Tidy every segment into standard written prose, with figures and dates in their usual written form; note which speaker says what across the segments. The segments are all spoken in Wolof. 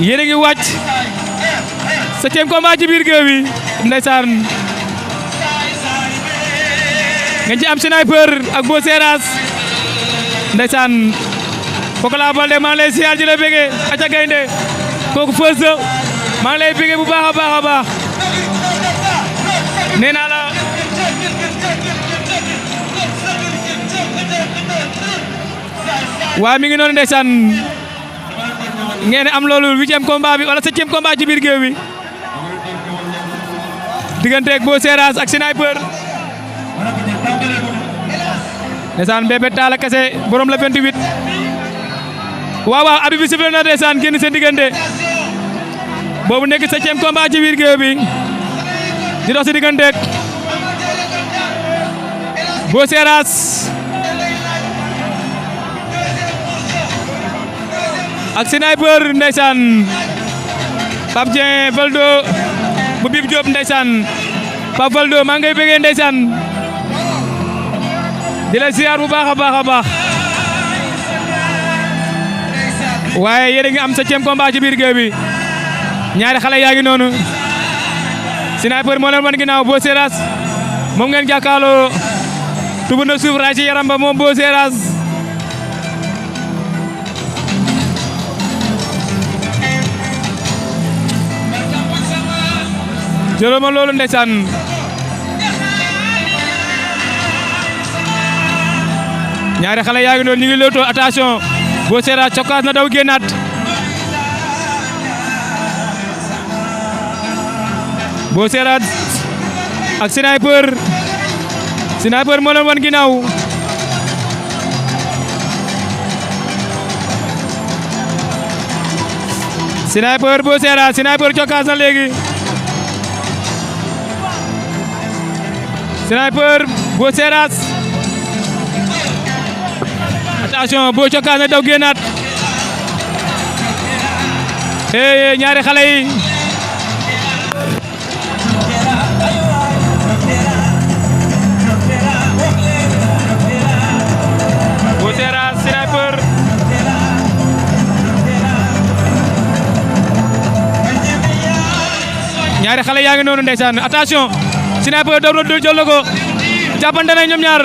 Speaker 1: yéen a ngi wàcc 7e combat ci biir géew bi ndeysaan nga ci am Sniper ak Bo Seras ndeysaan Pokola Baldé maa ngi lay siyaar di la bëgge aca gaynde kooku Feuz maa ngi lay bëgge bu baax a baax nee naa la waa mi ngi noonu ndeysaan ngeen am loolu 8e combat bi wala 7e combat ci biir géew bi diggante ak Bo Seras ak Sniper ndeysaan Bébé Talla Kassé borom la 28 waaw abi bi sifflé na ndeysaan génn seen diggante boobu nekk 7e combat ci biir géew bi di dox si diggante ak Bo Seras ak Sniper ndeysaan Pape Dieng Valdo bu Bib Diop ndeysaan Pape Valdo maa ngay bëggee ndeysaan di la ziar bu baax a baax waaye yéen a ngi am 7e combat ci biir géew bi ñaari xale yaa ngi noonu Sniper moo leen wan ginnaaw Bo Seras moom ngeen jàkkaarloo tubu na suuf raay ci yaram ba moom Bo Seras jëlal ma loolu ndeysaan ñaari xale yaa ngi noonu ñu ngi lewtoo attention Bo Seras cokkaas na daw génnaat Bo Seras ak Sniper moo leen wan ginnaaw Sniper Bo Seras Sniper cokkaas na léegi Sniper Bo Seras attention Bo cokkaas na daw génnaat ñaari xale yi Bo Seras Sniper ñaari xale yaa ngi noonu ndeysaan attention Sniper daw na jël na ko jàppante na ñoom ñaar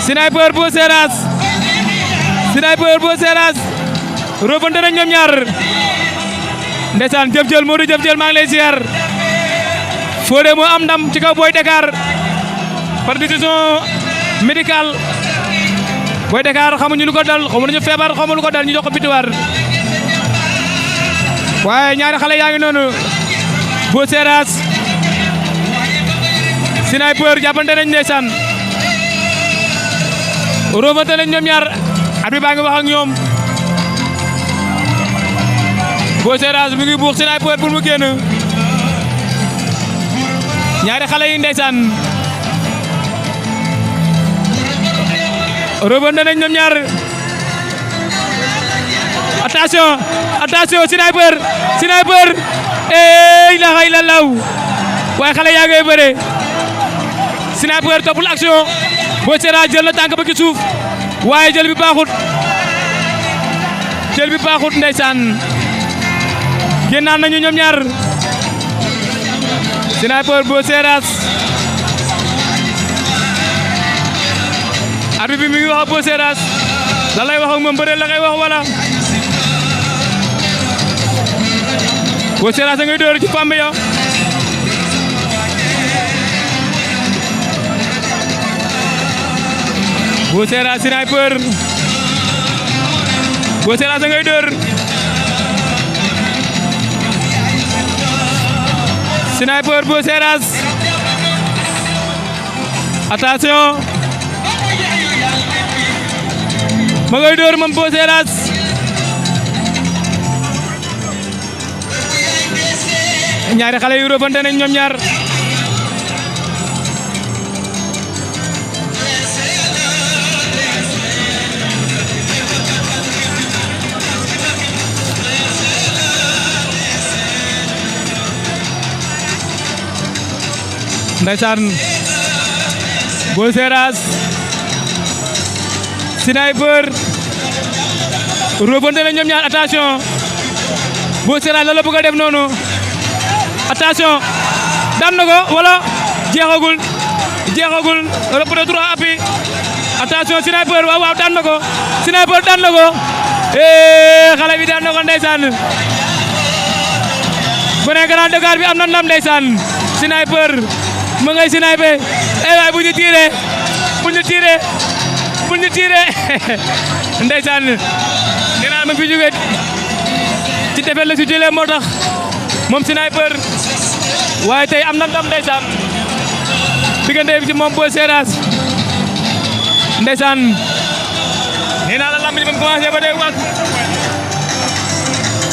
Speaker 1: Sniper Bo Seras robante na ñoom ñaar ndeysaan jëf jël Modou jëf jël maa ngi lay ziar Fodé moo am ndam ci kaw Boy Dakar par décision médicale Boy Dakar xamuñu lu ko dal xamuñu feebar xamuñu lu ko dal ñu jox ko victoire waaye ñaari xale yaa ngi noonu Bo Seras Sniper jàppante nañ ndeysaan robante nañ ñoom ñaar at bi baa ngi wax ak ñoom Bo Seras mi ngi buux Sniper pour mu génn ñaari xale yi ndeysaan robante nañ ñoom ñaar attention Sniper ilaha illallah waaye xale yaa ngay bëre Sniper toppul action Bo Seras jël na tànk ba ci suuf waaye jël bi baaxut ndeysaan génnaan nañu ñoom ñaar Sniper Bo Seras arbitre bi mi ngi wax ak Bo Seras la lay wax ak moom bëre la ngay wax wala Bo Seras a ngay door ci pamb ya Bo Seras Sniper Bo Seras a ngay door Sniper Bo Seras attention ma ngay door moom Bo Seras ñaari xale yu robante nañ ñoom ñaar ndeysaan Boy Seras Sniper rebonté na ñoom ñaar attention Boy Seras la bëgg a def noonu attention daan na ko wala jeexagul rëpp na 3 appuis attention Sniper waaw daan na ko Sniper daan na ko xale bi daan na ko ndeysaan bu ne Grand Dakar bi am na ndam ndeysaan Sniper mu ngay sniper waay bu ñu tiire ndeysaan nee naa ma fi jóge ci defet la si jëlee moo tax moom Sniper waaye tey am na ndam ndeysaan diggante bi ci moom Boy Seras ndeysaan nee naa la lamb ji ba mu commencé ba dee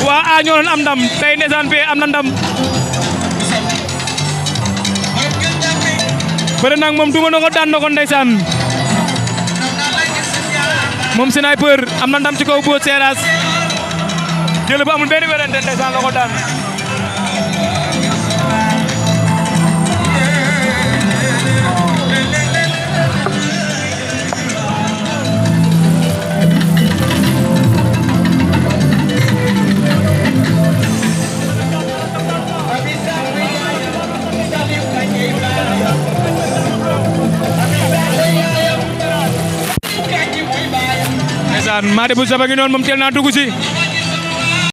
Speaker 1: waa a ñoo doon am ndam tey ndeysaan fee am na ndam bëre nag moom duma na ko daan na ko ndeysaan moom Sniper am na ndam ci kaw Boy Seras jël ba amul benn werante ndeysaan la ko daan Made bu Saba ngi noonu moom teel naa dugg si